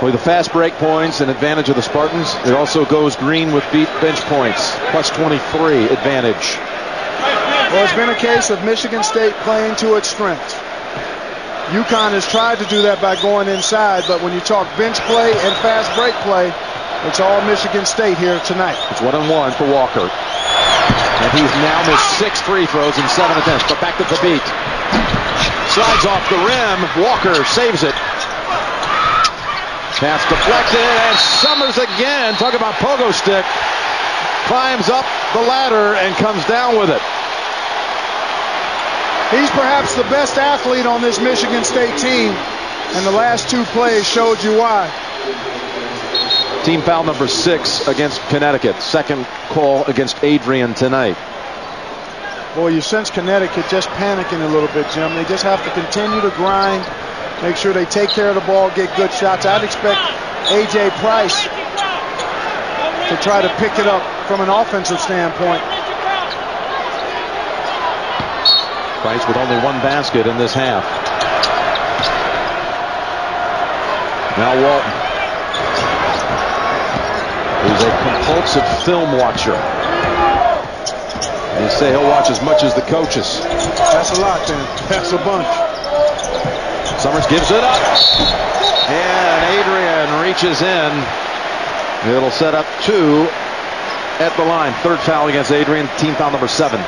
With the fast break points and advantage of the Spartans, it also goes green with bench points. Plus 23 advantage. Well, it's been a case of Michigan State playing to its strengths. UConn has tried to do that by going inside, but when you talk bench play and fast break play, it's all Michigan State here tonight. It's 1-1 for Walker. And he's now missed 6 free throws in 7 attempts. But back to the beat. Slides off the rim. Walker saves it. Pass deflected, and Summers again, talk about pogo stick, climbs up the ladder and comes down with it. He's perhaps the best athlete on this Michigan State team, and the last 2 plays showed you why. Team foul number 6 against Connecticut. Second call against Adrian tonight. Boy, you sense Connecticut just panicking a little bit, Jim. They just have to continue to grind, make sure they take care of the ball, get good shots. I'd expect A.J. Price to try to pick it up from an offensive standpoint. Price with only 1 basket in this half. Now Walton. He's a compulsive film watcher. They say he'll watch as much as the coaches. That's a lot, then. That's a bunch. Summers gives it up. And Adrian reaches in. It'll set up 2 at the line. Third foul against Adrian. Team foul number 7.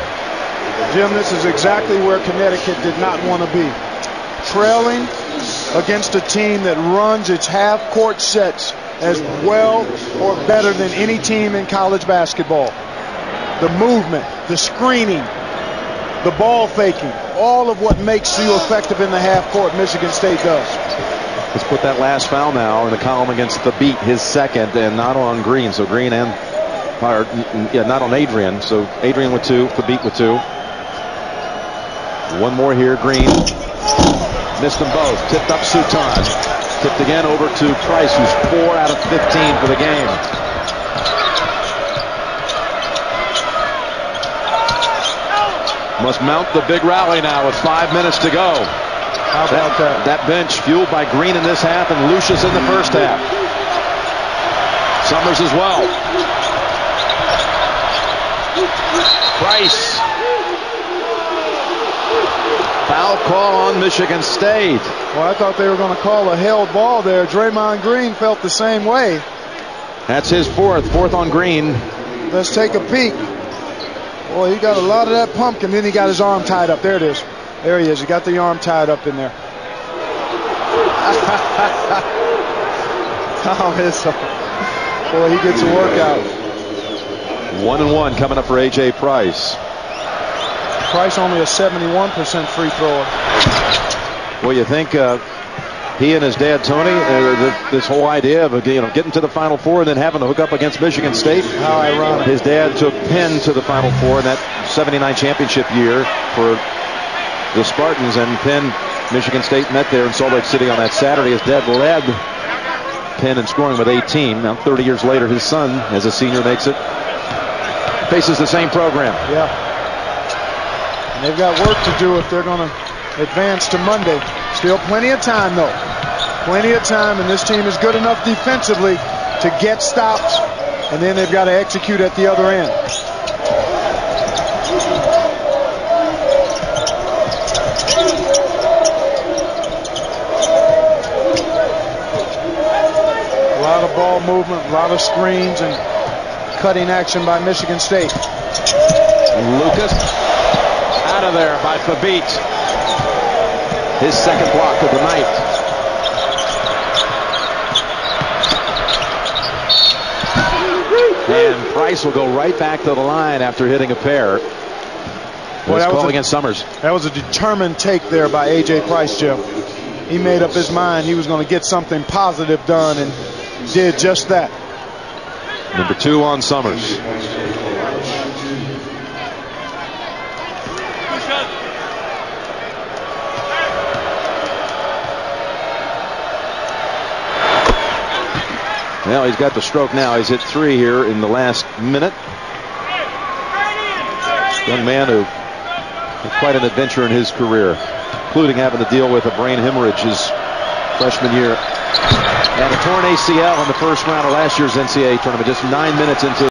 Jim, this is exactly where Connecticut did not want to be. Trailing against a team that runs its half-court sets as well or better than any team in college basketball. The movement, the screening, the ball faking, all of what makes you effective in the half-court, Michigan State does. Let's put that last foul now in the column against the beat, his second, and not on Green. So Green and, not on Adrian. So Adrian with 2, Thabit with 2. One more here, Green. Missed them both. Tipped up Sutan. Tipped again over to Price, who's 4 out of 15 for the game. Must mount the big rally now with 5 minutes to go. How about that? That bench fueled by Green in this half and Lucius in the first half. Summers as well. Price. Foul call on Michigan State. Well, I thought they were going to call a held ball there. Draymond Green felt the same way. That's his 4th on Green. Let's take a peek. Boy, he got a lot of that pumpkin. Then he got his arm tied up. There it is. There he is. He got the arm tied up in there. Boy, he gets a workout. 1-1 coming up for A.J. Price. Price only a 71% free thrower. Well, you think he and his dad Tony, this whole idea of getting to the Final Four and then having to hook up against Michigan State. How ironic. His dad took Penn to the Final Four in that '79 championship year for the Spartans, and Penn, Michigan State met there in Salt Lake City on that Saturday. His dad led Penn in scoring with 18. Now 30 years later, his son, as a senior, faces the same program. Yeah. And they've got work to do if they're going to advance to Monday. Still plenty of time, though. Plenty of time, and this team is good enough defensively to get stops, and then they've got to execute at the other end. A lot of ball movement, a lot of screens, and cutting action by Michigan State. Lucas out of there by Thabit. His second block of the night. And Price will go right back to the line after hitting a pair. Was called against Summers. That was a determined take there by A.J. Price, Jim. He made up his mind he was going to get something positive done and did just that. Number 2 on Summers. Well, he's got the stroke now. He's hit 3 here in the last minute. Young man who had quite an adventure in his career, including having to deal with a brain hemorrhage his freshman year. and a torn ACL in the first round of last year's NCAA tournament, just 9 minutes into